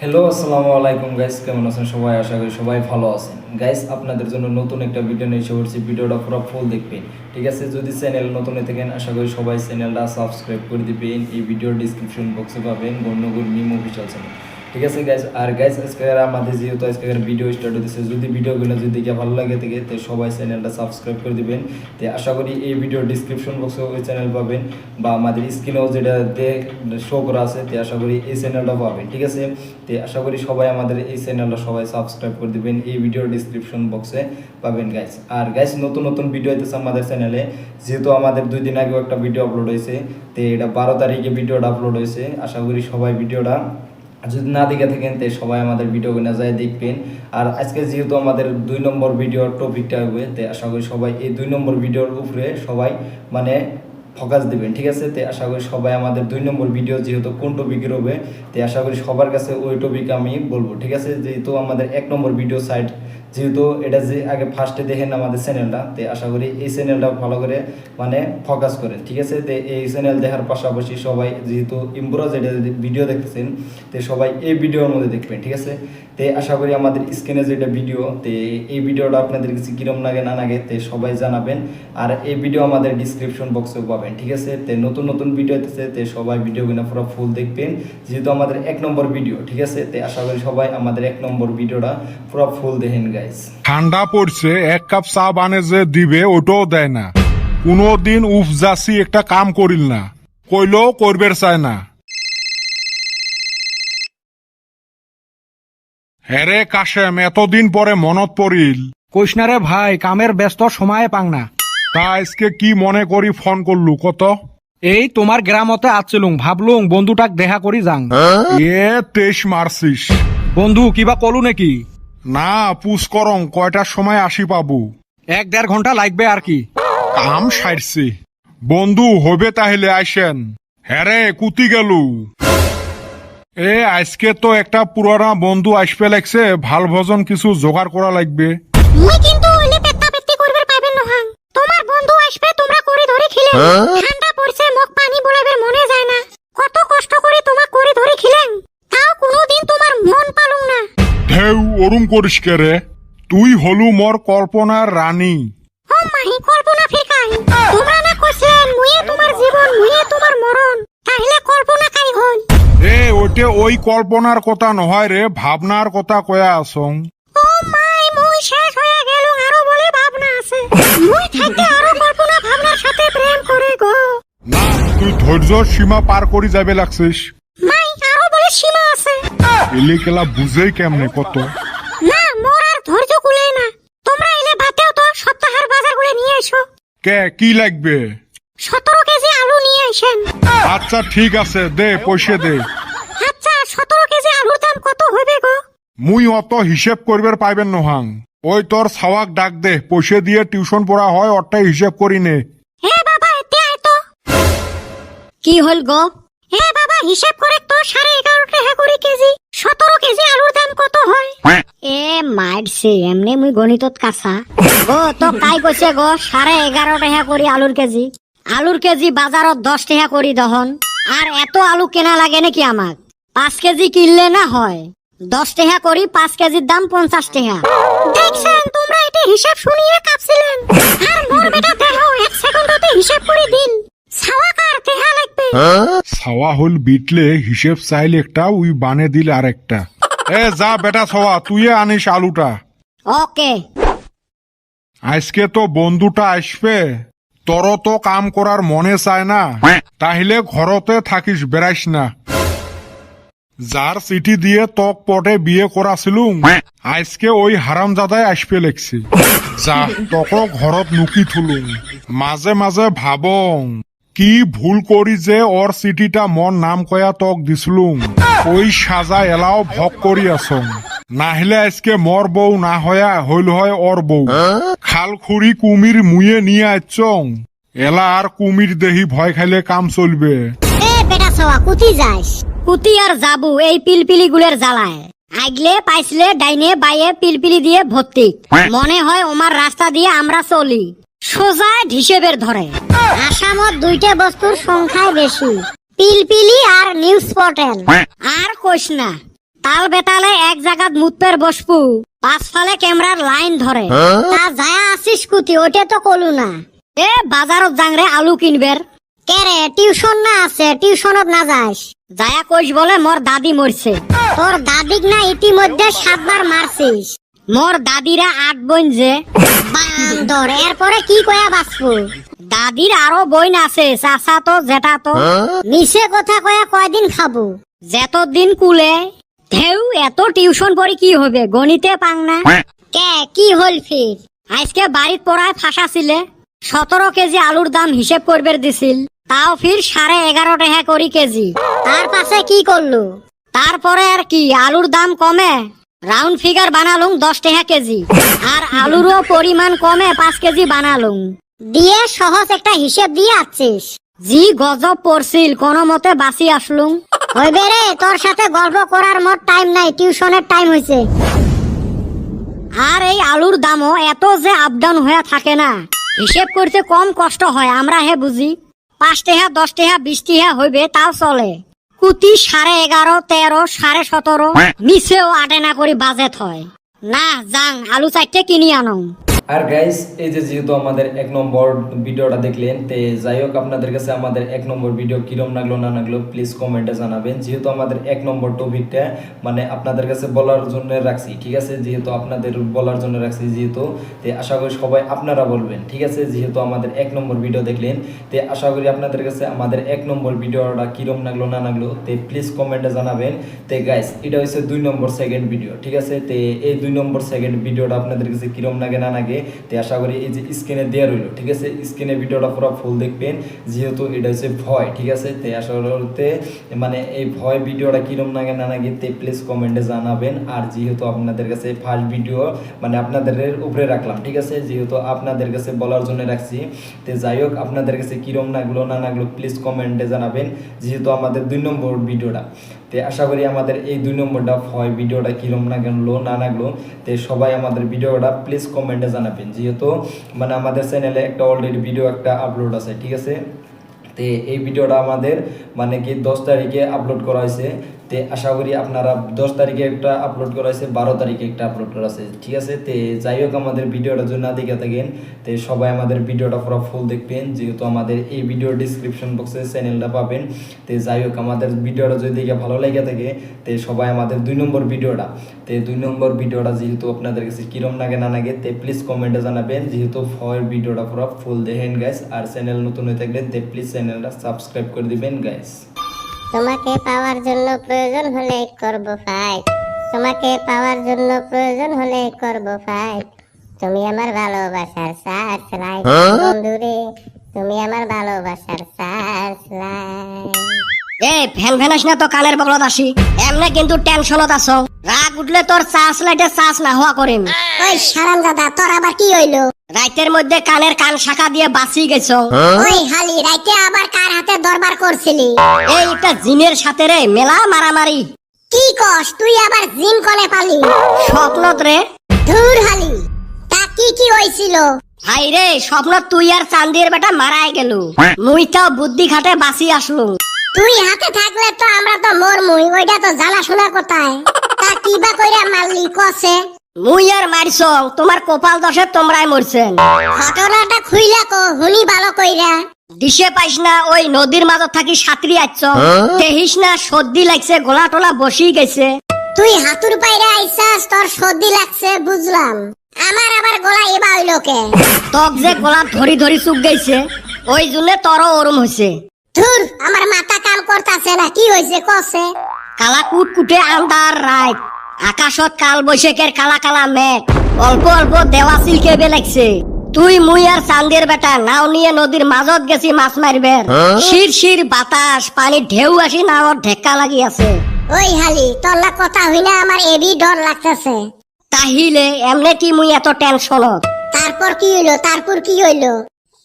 Hello আসসালামু আলাইকুম guys, কেমন আছেন সবাই? আশা করি সবাই ভালো আছেন। গাইস, আপনাদের জন্য নতুন একটা ভিডিও নিয়ে এসে পড়ছি। ভিডিওটা পুরো ফুল দেখবেন, ঠিক আছে? যদি চ্যানেল নতুন হয়ে থাকেন, আশা করি সবাই চ্যানেলটা সাবস্ক্রাইব করে দিবেন। এই ভিডিওর ডিসক্রিপশন বক্সে পাবেন গণ্যগুর মিম অফিসিয়াল চ্যানেল, ঠিক আছে গাইস? আর গাইস, আজকে আমাদের যেহেতু আজকে ভিডিও স্টার্ট হতেছে, যদি ভিডিওগুলো যদি দেখে ভালো লাগে থাকে তো সবাই চ্যানেলটা সাবস্ক্রাইব করে দিবেন। তো আশা করি এই ভিডিওর ডিসক্রিপশন বক্সে ওই চ্যানেল পাবেন, বা আমাদের স্ক্রিনেও যেটা শো করা আছে, তো আশা করি এই চ্যানেলটা পাবেন, ঠিক আছে? তো আশা করি সবাই আমাদের এই চ্যানেলটা সবাই সাবস্ক্রাইব করে দিবেন, এই ভিডিওর ডিসক্রিপশন বক্সে পাবেন গাইস। আর গাইস, নতুন নতুন ভিডিও হইতেছে আমাদের চ্যানেলে, যেহেতু আমাদের 2 দিন আগেও একটা ভিডিও আপলোড হয়েছে, তো এটা 12 তারিখে ভিডিওটা আপলোড হয়েছে। আশা করি সবাই ভিডিওটা যদি না দেখে থাকেন তো সবাই আমাদের ভিডিওগুলো যায় দেখবেন। আর আজকে যেহেতু আমাদের 2 নম্বর ভিডিওর টপিকটা হবে, তো আশা করি সবাই এই 2 নম্বর ভিডিওর উপরে সবাই মানে ফোকাস দিবেন, ঠিক আছে? তো আশা করি সবাই আমাদের 2 নম্বর ভিডিও যেহেতু কোন টপিকের হবে, তো আশা করি সবার কাছে ওই টপিক আমি বলবো, ঠিক আছে? যেহেতু আমাদের 1 নম্বর ভিডিও সাইট, যেহেতু এটা যে আগে ফার্স্টে দেখেন আমাদের চ্যানেলটা, তো আশা করি এই চ্যানেলটা ভালো করে মানে ফোকাস করেন, ঠিক আছে? তো এই চ্যানেল দেখার পাশাপাশি সবাই যেহেতু ইমপ্রোজ এটা ভিডিও দেখতেছেন, তো সবাই এই ভিডিওর মধ্যে দেখবেন, ঠিক আছে? তো আশা করি আমাদের স্ক্রিনে যেটা ভিডিও, তো এই ভিডিওটা আপনাদের কাছে কিরম লাগে না লাগে তো সবাই জানাবেন। আর এই ভিডিও আমাদের ডিসক্রিপশন বক্সেও পাবেন, ঠিক আছে? তো নতুন নতুন ভিডিও হতেছে, তো সবাই ভিডিওগুলো পুরো ফুল দেখবেন, যেহেতু আমাদের 1 নম্বর ভিডিও, ঠিক আছে? তো আশা করি সবাই আমাদের 1 নম্বর ভিডিওটা পুরো ফুল দেখেন গাইস। ঠান্ডা পড়ছে, 1 কাপ চা বানে যে দিবে ওটাও দেয় না। কোনদিন উপজাসি একটা কাম করিল না, কইলেও করবের চায় না। হ্যারে কাশেম, এতদিন পরে মনত পড়িল। কইসনারে ভাই, কামের ব্যস্ত সময়ে পাং না। তা আজকে কি মনে করি ফোন করলু কত? এই তোমার গ্রামতে আছিলুম, ভাবলুম বন্ধুটাক দেখা করি যাং। এ 23 মারছিস? বন্ধু কিবা কলু নাকি? না, পুষ করং কয়টার সময় আসি পাবো? 1-1.5 ঘন্টা লাগবে আর কি। কাম সারছি। বন্ধু হবে তাহলে আইসেন। হ্যারে কুতি গেলু? এ আজকে তো একটা পুরানা বন্ধু আসবে লাগছে, ভাল ভজন কিছু জোগাড় করা লাগবে। মুই কিন্তু ওইলে পেত্তা পেত্তি করবার পাইবেন নহাং। তোমার বন্ধু আসবে, তোমরা করে ধরে খিলেন। ঠান্ডা পড়ছে, মুখ পানি বলাইবার মনে যায় না। কত কষ্ট করে তোমাক করে ধরে খিলেন, তাও কোনোদিন তোমার মন পালুম না। ঢেউ ওরুম করিস কে রে? তুই হলু মোর কল্পনার রানী। ও মাহি, কল্পনা ফিরকাই। তোমরা না কইছেন মুয়ে তোমার জীবন, মুয়ে তোমার মরণ, তাহলে কল্পনা কাই হল? এ ওটে ওই কল্পনার কথা নহয় রে, ভাবনার কথা কয়া আসং। ও মাই, মুই শেষ হয়ে গেল, আরো বলে ভাবনা আছে। মুই থাকতে আরো কল্পনা ভাবনার সাথে প্রেম করে গো। না, তুই ধৈর্যর সীমা পার করি যাবে লাগছিস। মাই, আরো বলে সীমা আছে। এলে কেলা বুঝেই কেমনে কত? না, মোর আর ধৈর্য কুলেই না। তোমরা এলে বাতেও তো সপ্তাহের বাজার করে নিয়ে এসো। কে কি লাগবে? 17 কেজি আলু নিয়ে আসেন। আচ্ছা ঠিক আছে, দে পয়সা দে। আচ্ছা, 17 কেজি আলুর দাম কত হবে গো? মুই অত হিসেব করবার পাইবেন নহাং। ওই তোর ছাওয়াক ডাক দে, পয়সা দিয়ে টিউশন পড়া হয়, ওরটাই হিসেব করি নে। হে বাবা, এতে আয় তো। কি হল গো? হে বাবা, হিসাব করে তো 11.5 টাকা করে কেজি। 17 কেজি আলুর দাম কত হয়? এ মাইরছে, এমনি মুই গণিতত কাঁচা। গো তো কাই কইছে গো 11.5 টাকা করি আলুর কেজি? আলুর কেজি বাজারত 10 টাকা করি দহন। আর এত আলু কেনা লাগে নাকি আমাক? 5 কেজি কিনলে না হয় 10 টাকা করি, 5 কেজির দাম 50 টাকা। দেখছেন, তোমরা এটা হিসাব শুনিয়ে কাঁপছিলেন। আর মোর বেটা দেখো 1 সেকেন্ডতে হিসাব করে দিন। ছাওয়া কার দেহা লাগবে? ছাওয়া হল বিটলে হিসেব চাইলে একটা, উই বানে দিল আর একটা। এ যা বেটা ছাওয়া, তুই আনিস আলুটা। ওকে। আজকে তো বন্ধুটা আসবে, তোর তো কাম করার মনে চায় না, তাহলে ঘরতে থাকিস, বেড়াইস না। যার চিঠি দিয়ে তক পটে বিয়ে করাছিলুম, আজকে ওই হারামজাদাই আসবে লেগছি। যা তক ঘরত নুকি থুলুম। মাঝে মাঝে ভাবং কি ভুল করি যে ওর চিঠিটা মন নাম কয়া তক দিছিলুম। ওই সাজা এলাও ভগ করি আসং। নাহলে আজকে মর বউ না হয়া হইল হয় ওর বউ। খাল খুড়ি কুমির মুয়ে নিয়ে আইচং, এলা আর কুমির দেহি ভয় খাইলে কাম চলবে। এ বেটা সওয়া, কুতি যাইস? কুতি আর যাবু এই পিলপিলি গুলের জ্বালায়। আগলে পাইছিলে ডাইনে বাইয়ে পিলপিলি দিয়ে ভর্তি। মনে হয় ওমার রাস্তা দিয়ে আমরা চলি। সোজা হিসেবের ধরে। আসামত 2টা বস্তুর সংখ্যায় বেশি, পিলপিলি আর নিউজ পোর্টাল। আর কইস না, তাল বেতালে এক জায়গাত মুতপের বসপু পাঁচফালে ক্যামেরার লাইন ধরে তা যায়া আসিস কুতি ওইটা তো কলু না এ বাজারত যাংরে আলু কিনবের কেরে টিউশন না আছে টিউশনত না যাস যায়া কইস বলে মোর দাদি মরছে তোর দাদিক না ইতিমধ্যে 7 বার মারছিস মোর দাদিরা 8 বোন যে বান্দর এরপরে কি কয়া বাঁচবো দাদির আরো বোন আছে চাচা তো জেঠা তো মিছে কথা কয়া কয়দিন খাবো যতদিন কুলে ঢেউ এত টিউশন পড়ি কি হবে গণিতে পাং না কে কি হল ফির আজকে বাড়িত পড়ায় ফাঁসা ছিলে 17 কেজি আলুর দাম হিসেব করবে দিছিল তাও ফির 11.5 টাকা করি কেজি তার পাশে কি করলো তারপরে আর কি আলুর দাম কমে রাউন্ড ফিগার বানালুম 10 টাকা কেজি আর আলুরও পরিমাণ কমে 5 কেজি বানালুম দিয়ে সহজ একটা হিসেব দিয়ে আছিস জি গজব পড়ছিল কোনো মতে বাঁচি আসলুম হইবে রে তোর সাথে গল্প করার মোট টাইম নাই টিউশনের টাইম হইছে আর এই আলুর দামও এত যে আপ ডাউন হয়ে থাকে না হিসেব করতে কম কষ্ট হয় আমরা হে বুঝি 5 টাকা 10 টাকা 20 টাকা হইবে তাও চলে কুতি 11.5 13 17.5 মিছেও 8 না করে বাজেট হয় না যাং আলু 4টে কিনি আনো আর গাইস এই যে যেহেতু আমাদের 1 নম্বর ভিডিওটা দেখলেন তে যাই হোক আপনাদের কাছে আমাদের 1 নম্বর ভিডিও কিরম লাগলো না লাগলো প্লিজ কমেন্টে জানাবেন যেহেতু আমাদের 1 নম্বর টপিকটা মানে আপনাদের কাছে বলার জন্য রাখছি ঠিক আছে যেহেতু আপনাদের বলার জন্য রাখছি যেহেতু তে আশা করি সবাই আপনারা বলবেন ঠিক আছে যেহেতু আমাদের 1 নম্বর ভিডিও দেখলেন তে আশা করি আপনাদের কাছে আমাদের 1 নম্বর ভিডিওটা কিরম লাগলো না লাগলো তে প্লিজ কমেন্টে জানাবেন তে গাইস এটা হচ্ছে 2 নম্বর সেকেন্ড ভিডিও ঠিক আছে তে এই 2 নম্বর সেকেন্ড ভিডিওটা আপনাদের কাছে কিরম লাগে না লাগে তে আশা করি এই যে স্ক্রিনে দেয়া রইলো ঠিক আছে স্ক্রিনে ভিডিওটা পুরো ফুল দেখবেন যেহেতু এটা হচ্ছে ভয় ঠিক আছে তে আশা করতে মানে এই ভয় ভিডিওটা কিরম লাগে না লাগে তে প্লিজ কমেন্টে জানাবেন আর যেহেতু আপনাদের কাছে ফার্স্ট ভিডিও মানে আপনাদের উপরে রাখলাম ঠিক আছে যেহেতু আপনাদের কাছে বলার জন্য রাখছি তে যাই হোক আপনাদের কাছে কিরম লাগলো না লাগলো প্লিজ কমেন্টে জানাবেন যেহেতু আমাদের 2 নম্বর ভিডিওটা তে আশা করি আমাদের এই 2 নম্বরটা ভয় ভিডিওটা কিরম লাগলো না লাগলো তে সবাই আমাদের ভিডিওটা প্লিজ কমেন্টে জানাবেন যেহেতু মানে আমাদের চ্যানেলে একটা অলরেডি ভিডিও একটা আপলোড আছে ঠিক আছে তে এই ভিডিওটা আমাদের মানে কি 10 তারিখে আপলোড করা হয়েছে তে আশা করি আপনারা 10 তারিখে একটা আপলোড করা হয়েছে 12 তারিখে একটা আপলোড করা আছে ঠিক আছে তে যাই হোক আমাদের ভিডিওটা যদি না দেখে থাকেন তে সবাই আমাদের ভিডিওটা পুরো ফুল দেখবেন যেহেতু আমাদের এই ভিডিও ডেসক্রিপশন বক্সে চ্যানেলটা পাবেন তে যাই হোক আমাদের ভিডিওটা যদি দেখে ভালো লেগে থাকে তে সবাই আমাদের 2 নম্বর ভিডিওটা তে 2 নম্বর ভিডিওটা যেহেতু আপনাদের কাছে কিরম লাগে না লাগে তে প্লিজ কমেন্টে জানাবেন যেহেতু ফয়ের ভিডিওটা পুরো ফুল দেখেন গাইস আর চ্যানেল নতুন হয়ে থাকলে তে প্লিজ চ্যানেলটা সাবস্ক্রাইব করে দিবেন গাইস তোমাকে পাওয়ার জন্য প্রয়োজন হলে করব ফাইট তোমাকে পাওয়ার জন্য প্রয়োজন হলে করব ফাইট তুমি আমার ভালোবাসার সার্চ লাইট বন্ধুরে তুমি আমার ভালোবাসার সার্চ লাইট এ ফ্যান ফ্যানাস না তো কানের বগলত আসি এমনে কিন্তু টেনশনত আছো রাগ উঠলে তোর চার্জ লাইটে চার্জ না হওয়া করিম ওই সারাম দাদা তোর আবার কি হইলো রাইতের মধ্যে কানের কান শাখা দিয়ে বাঁচি গেছো ওই হালি রাইতে আবার কার হাতে দরবার করছিলি এই একটা জিনের সাথে রে মেলা মারামারি কি কস তুই আবার জিন কোনে পালি স্বপ্নত রে ধুর হালি তা কি কি হইছিল হাই রে স্বপ্ন তুই আর চান্দির বেটা মারাই গেল মুই তাও বুদ্ধি খাটে বাঁচি আসলু তুই হাতে থাকলে তো আমরা তো মরমুই ওইটা তো জানা শোনা কোথায় তা কিবা কইরা মারলি কসে মুই আর মারছ তোমার কপাল দশে তোমরাই মরছেন ঘটনাটা খুইলা কো হুনি ভালো কইরা দিশে পাইস না ওই নদীর মাঝত থাকি সাঁতরি আইছ দেখিস না সর্দি লাগছে গোলা টোলা বসি গেছে তুই হাতুর পাইরা আইছাস তোর সর্দি লাগছে বুঝলাম আমার আবার গলা এবা হইলো কে তক যে গোলা ধরি ধরি চুক গেছে ওই জন্য তর ওরম হয়েছে ধুর আমার মাথা কাম করতাছে না কি হইছে কসে কালা কুট কুটে আন্ধার রাত আকাশত কাল বৈশাখের কালা কালা মেঘ অল্প অল্প দেওয়া সিলকে বেলাইছে তুই মুই আর চান্দের বেটা নাও নিয়ে নদীর মাঝত গেছি মাছ মারবের শির শির বাতাস পানির ঢেউ আসি নাওর ঢেক্কা লাগি আছে ওই হালি তোর না কথা হইনা আমার এবি ডর লাগতেছে তাহিলে এমনে কি মুই এত টেনশনত তারপর কি হইলো তারপর কি হইলো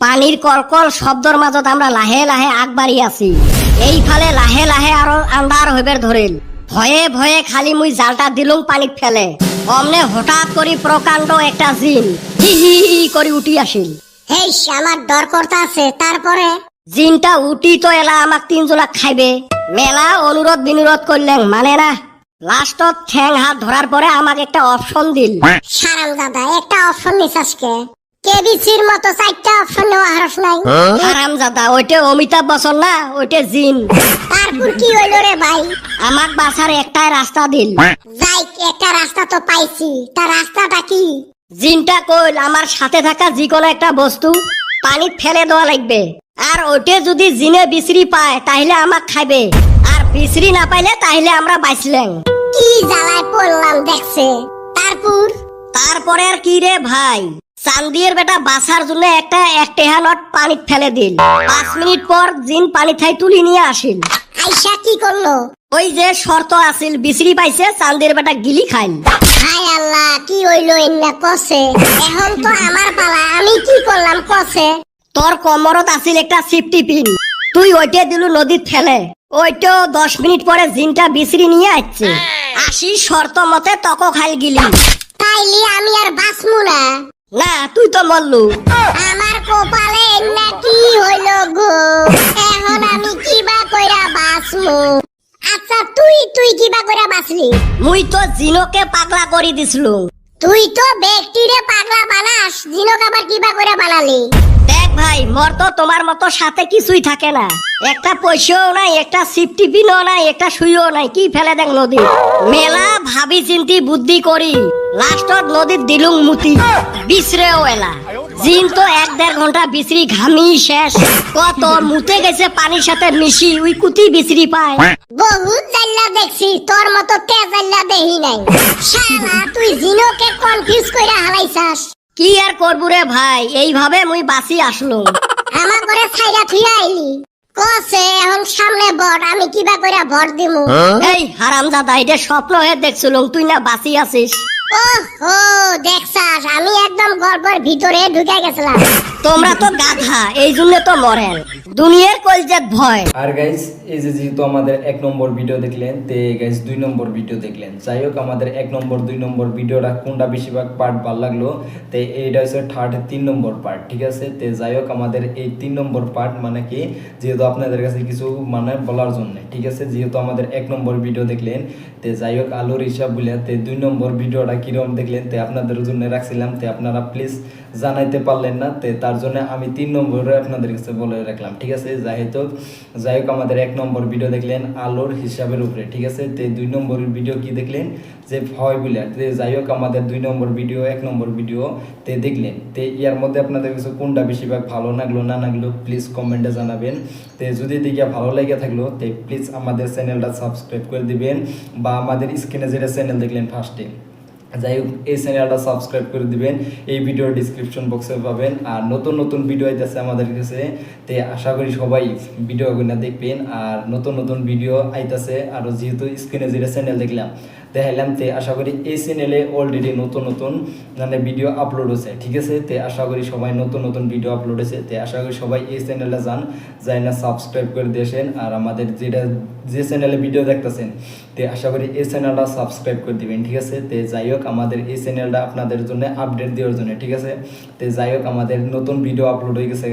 পানির কলকল শব্দর মাজত আমরা লাহে লাহে আগবাড়ি আছি এই ফালে লাহে লাহে আরো আন্ধার হইবের ধরিল ভয়ে ভয়ে খালি মুই জালটা দিলুম পানিত ফেলে অমনে হঠাৎ করি প্রকাণ্ড একটা জিন হি হি হি করি উঠি আসিল হেই আমার ডর করতাছে তারপরে জিনটা উঠি তো এলা আমাক 3 জোলা খাইবে মেলা অনুরোধ বিনুরোধ করলেন মানে না লাস্টত ঠ্যাং হাত ধরার পরে আমাকে একটা অপশন দিল। হারামজাদা একটা অপশন নিছাস কেবিসির মতো 4টা অপশন নেওয়া হারস নাই। হারামজাদা ওইটা অমিতাভ বচ্চন না, ওইটা জিন। তারপর কি হইলো রে ভাই? আমাক বাঁচার একটাই রাস্তা দিল। যাই একটা রাস্তা তো পাইছি, তার রাস্তাটা কি? জিনটা কইল আমার সাথে থাকা যে কোনো একটা বস্তু পানিত ফেলে দেওয়া লাগবে, আর ওইটা যদি জিনে বিশ্রি পায় তাহলে আমাক খাইবে, আর বিশ্রি না পাইলে তাহলে আমরা বাঁচলেন। কি জ্বালায় পড়লাম দেখছে। তারপরে আর কি রে ভাই, চান্দিয়ের বেটা বাঁচার জন্য একটা 1 টেহা নোট পানিত ফেলে দিল। 5 মিনিট পর জিন পানি থাই তুলি নিয়ে আসিল। আইসা কি করলো? ওই যে শর্ত আছিল বিশ্রি পাইছে, চান্দিয়ের বেটা গিলি খাইল। হায় আল্লাহ, কি হইলো এন্না কসে? এখন তো আমার পালা, আমি কি করলাম কসে? তোর কোমরত আছিল একটা সিফটি পিন, তুই ওইটা দিলু নদীত ফেলে। ওইটাও 10 মিনিট পরে জিনটা বিশ্রি নিয়ে আসছে। আসি শর্ত মতে তক খাইল গিলি। তাইলে আমি আর বাঁচমু না? না তুই তো মরলু। আমার কপালে এন্না কি হইলো গো? এখন আমি কিবা কইরা বাঁচমু? আচ্ছা তুই কিবা কইরা বাঁচলি? মুই তো জিনোকে পাগলা করে দিছিলু। তুই তো ব্যক্তিরে পাগলা বানাস, জিনক আবার কিবা কইরা বানালি? দেখ ভাই, মোর তো তোমার মতো সাথে কিছুই থাকে না, একটা পয়সাও নাই, একটা সিফটি পিনও নাই, একটা সুইও নাই, কি ফেলে দেখ নদী। মেলা ভাবি চিন্তি বুদ্ধি করি লাস্টত নদীত দিলুং মুতি, বিশ্রেও এলা। জিন তো 1-1.5 ঘন্টা বিশ্রি ঘামি শেষ, কত মুতে গেছে পানির সাথে মিশি, উই কুতি বিশ্রি পায়। বহুত জাল্লা দেখছি, তোর মতো তেজ জাল্লা দেহি নাই। শালা তুই জিনকে কনফিউজ কইরা হালাইছাস। কি আর করবো রে ভাই, এইভাবে মুই বাঁচি আসলুম। আমার ঘরে ছাইরা থুইয়া আইলি কসে এখন সামনে বড়, আমি কিবা কইরা ভর দিমু? এই হারামজাদা, এটা স্বপ্ন হয়ে দেখছিলুম, তুই না বাঁচি আছিস। ও দেখছাস, আমি একদম গল্পের ভিতরে ঢুকে গেছিলাম। তোমরা তো গাধা, এই জন্য তো মরেন, দুনিয়ার কলজেত ভয়। আর গাইস এই যে যেহেতু আমাদের 1 নম্বর ভিডিও দেখলেন, তে গাইস 2 নম্বর ভিডিও দেখলেন। যাই হোক আমাদের 1 নম্বর 2 নম্বর ভিডিওটা কোনটা বেশিরভাগ পার্ট ভালো লাগলো, তে এইটা হচ্ছে থার্ড 3 নম্বর পার্ট, ঠিক আছে। তে যাই হোক আমাদের এই 3 নম্বর পার্ট মানে কি, যেহেতু আপনাদের কাছে কিছু মানে বলার জন্য, ঠিক আছে। যেহেতু আমাদের 1 নম্বর ভিডিও দেখলেন, তে যাই হোক আলুর হিসাব বলে, তে 2 নম্বর ভিডিওটা কিরকম দেখলেন তে আপনাদের জন্য রাখছিলাম, তে আপনারা প্লিজ জানাইতে পারলেন না, তে তার জন্য আমি 3 নম্বরে আপনাদের কাছে বলে রাখলাম, ঠিক আছে। যাই হোক আমাদের 1 নম্বর ভিডিও দেখলেন আলুর হিসাবের উপরে, ঠিক আছে। তে 2 নম্বর ভিডিও কি দেখলেন, যে ভয় বলে। যাই হোক আমাদের 2 নম্বর ভিডিও 1 নম্বর ভিডিও তে দেখলেন, তে ইয়ার মধ্যে আপনাদের কাছে কোনটা বেশিরভাগ ভালো লাগলো না লাগলো প্লিজ কমেন্টে জানাবেন। তে যদি দেখে ভালো লেগে থাকলো তে প্লিজ আমাদের চ্যানেলটা সাবস্ক্রাইব করে দিবেন, বা আমাদের স্ক্রিনে যেটা চ্যানেল দেখলেন ফার্স্টে, যাই হোক এই চ্যানেলটা সাবস্ক্রাইব করে দিবেন, এই ভিডিওর ডিসক্রিপশন বক্সে পাবেন। আর নতুন ভিডিও আইতেছে আমাদের কাছে, তে আশা করি সবাই ভিডিওগুলো দেখবেন। আর নতুন ভিডিও আইতেছে, আর যেহেতু স্ক্রিনে যেটা চ্যানেল দেখলাম দেখাইলাম, তে আশা করি এই চ্যানেলে অলরেডি নতুন মানে ভিডিও আপলোড হচ্ছে, ঠিক আছে। তে আশা করি সবাই নতুন ভিডিও আপলোড হয়েছে, তে আশা করি সবাই এই চ্যানেলে যাই না সাবস্ক্রাইব করে দিয়েছেন। আর আমাদের যে চ্যানেলে ভিডিও দেখতেছেন, তে আশা করি এই চ্যানেলটা সাবস্ক্রাইব করে দিবেন, ঠিক আছে। তে যাই হোক আমাদের এই চ্যানেলটা আপনাদের জন্য আপডেট দেওয়ার জন্য, ঠিক আছে। তে যাই হোক আমাদের নতুন ভিডিও আপলোড হয়ে গেছে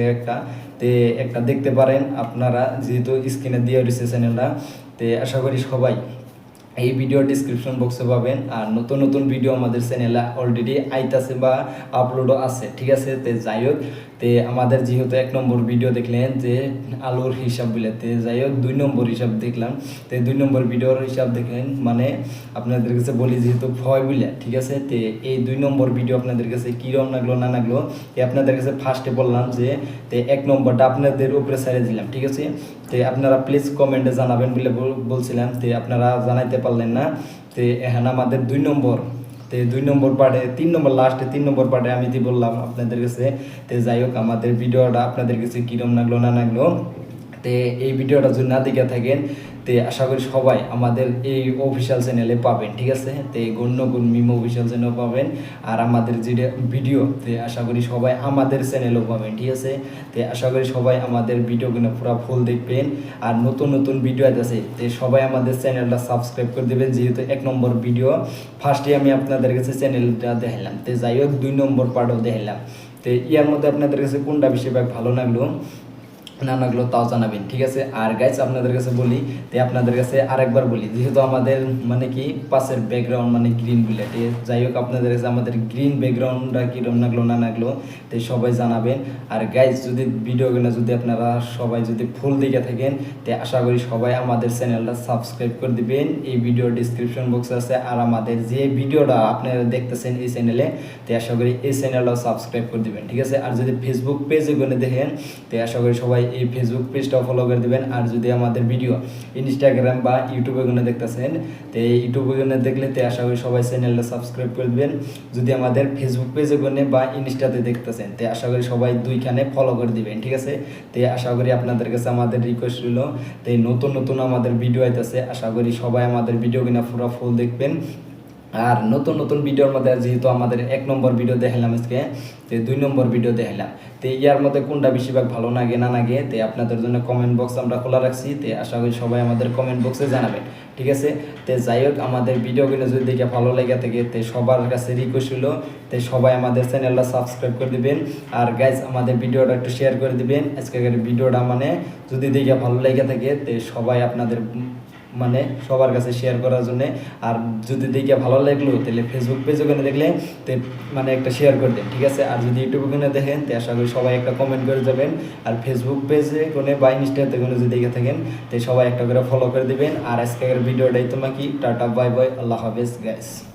একটা দেখতে পারেন আপনারা, যেহেতু স্ক্রিনে দিয়ে রয়েছে চ্যানেলটা। তে আশা করি সবাই এই ভিডিও ডিসক্রিপশন বক্সে পাবেন। আর নতুন ভিডিও আমাদের চ্যানেলে অলরেডি আইতাছে বা আপলোডও আছে, ঠিক আছে। তে যাই হোক তে আমাদের যেহেতু 1 নম্বর ভিডিও দেখলেন যে আলুর হিসাব বলে, তে যাই হোক 2 নম্বর হিসাব দেখলাম, তে 2 নম্বর ভিডিওর হিসাব দেখলেন, মানে আপনাদের কাছে বলি যেহেতু ভয় বলে, ঠিক আছে। তে এই 2 নম্বর ভিডিও আপনাদের কাছে কীরকম লাগলো না লাগলো, তে আপনাদের কাছে ফার্স্টে বললাম যে তে 1 নম্বরটা আপনাদের উপরে ছেড়ে দিলাম, ঠিক আছে। তে আপনারা প্লিজ কমেন্টে জানাবেন বলে বলছিলাম, তে আপনারা জানাইতে পারলেন না। তে এখন আমাদের 2 নম্বর, তে 2 নম্বর পার্টে 3 নম্বর লাস্টে 3 নম্বর পার্টে আমি বললাম আপনাদের কাছে। তে যাই হোক আমাদের ভিডিওটা আপনাদের কাছে কীরকম লাগলো না লাগলো, তে এই ভিডিওটা যদি না দেখে থাকেন, তে আশা করি সবাই আমাদের এই অফিসিয়াল চ্যানেলে পাবেন, ঠিক আছে। তে গুণ মিম অফিসিয়াল চ্যানেল পাবেন, আর আমাদের যেটা ভিডিও তে আশা করি সবাই আমাদের চ্যানেলও পাবেন, ঠিক আছে। তে আশা করি সবাই আমাদের ভিডিওগুলো পুরো ফুল দেখবেন। আর নতুন ভিডিও আছে, তে সবাই আমাদের চ্যানেলটা সাবস্ক্রাইব করে দেবেন, যেহেতু 1 নম্বর ভিডিও ফার্স্টে আমি আপনাদের কাছে চ্যানেলটা দেখালাম। তে যাই হোক 2 নম্বর পার্টও দেখালাম। তে ইয়ার মধ্যে আপনাদের কাছে কোনটা বেশিরভাগ ভালো লাগলো না লাগলো তাও জানাবেন, ঠিক আছে। আর গাইস আপনাদের কাছে বলি, তাই আপনাদের কাছে আরেকবার বলি, যেহেতু আমাদের মানে কি পাশের ব্যাকগ্রাউন্ড মানে গ্রিন বলে, ঠিক আছে? যাই হোক আপনাদের কাছে আমাদের গ্রিন ব্যাকগ্রাউন্ডটা কীরকম লাগলো না লাগলো তাই সবাই জানাবেন। আর গাইস যদি ভিডিওগুলো যদি আপনারা সবাই যদি ফুল দিকে থাকেন তাই আশা করি সবাই আমাদের চ্যানেলটা সাবস্ক্রাইব করে দিবেন। এই ভিডিও ডিসক্রিপশন বক্সে আছে, আর আমাদের যে ভিডিওটা আপনারা দেখতেছেন এই চ্যানেলে, তাই আশা করি এই চ্যানেলটাও সাবস্ক্রাইব করে দিবেন, ঠিক আছে। আর যদি ফেসবুক পেজে গনে দেখেন তাই আশা করি সবাই এই ফেসবুক পেজটাও ফলো করে দিবেন। আর যদি আমাদের ভিডিও ইনস্টাগ্রাম বা ইউটিউবে গনে দেখতেছেন তো এই ইউটিউবে গনে দেখলে তাই আশা করি সবাই চ্যানেলটা সাবস্ক্রাইব করে দিবেন। যদি আমাদের ফেসবুক পেজে গনে বা ইনস্টাতে দেখতেছেন তাই আশা করি সবাই দুইখানে ফলো করে দিবেন, ঠিক আছে। তাই আশা করি আপনাদের কাছে আমাদের রিকোয়েস্ট রইল, তাই নতুন নতুন আমাদের ভিডিও আইতেছে, আশা করি সবাই আমাদের ভিডিও কিনা পুরো ফুল দেখবেন। আর নতুন নতুন ভিডিওর মধ্যে যেহেতু আমাদের 1 নম্বর ভিডিও দেখালাম আজকে, তো 2 নম্বর ভিডিও দেখালাম, তো ইয়ার মধ্যে কোনটা বেশিরভাগ ভালো লাগে না লাগে তো আপনাদের জন্য কমেন্ট বক্স আমরা খোলা রাখছি, তো আশা করি সবাই আমাদের কমেন্ট বক্সে জানাবেন, ঠিক আছে। তো যাই হোক আমাদের ভিডিওগুলো যদি দেখে ভালো লেগে থাকে তো সবার কাছে রিকোয়েস্ট হলো তো সবাই আমাদের চ্যানেলটা সাবস্ক্রাইব করে দিবেন। আর গাইজ আমাদের ভিডিওটা একটু শেয়ার করে দিবেন। আজকের ভিডিওটা মানে যদি দেখে ভালো লেগে থাকে তো সবাই আপনাদের মানে সবার কাছে শেয়ার করার জন্য। আর যদি দেখে ভালো লাগলো তাহলে ফেসবুক পেজে ওখানে দেখলে তো মানে একটা শেয়ার করে দেন, ঠিক আছে। আর যদি ইউটিউবে ওখানে দেখেন তো আশা করি সবাই একটা কমেন্ট করে যাবেন। আর ফেসবুক পেজে কোনো বা ইনস্টাতে কোনো যদি দেখে থাকেন তো সবাই একটা করে ফলো করে দিবেন। আর আজকের ভিডিওটাই তোমাকে টাটা বাই বাই, আল্লাহ হাফেজ গাইস।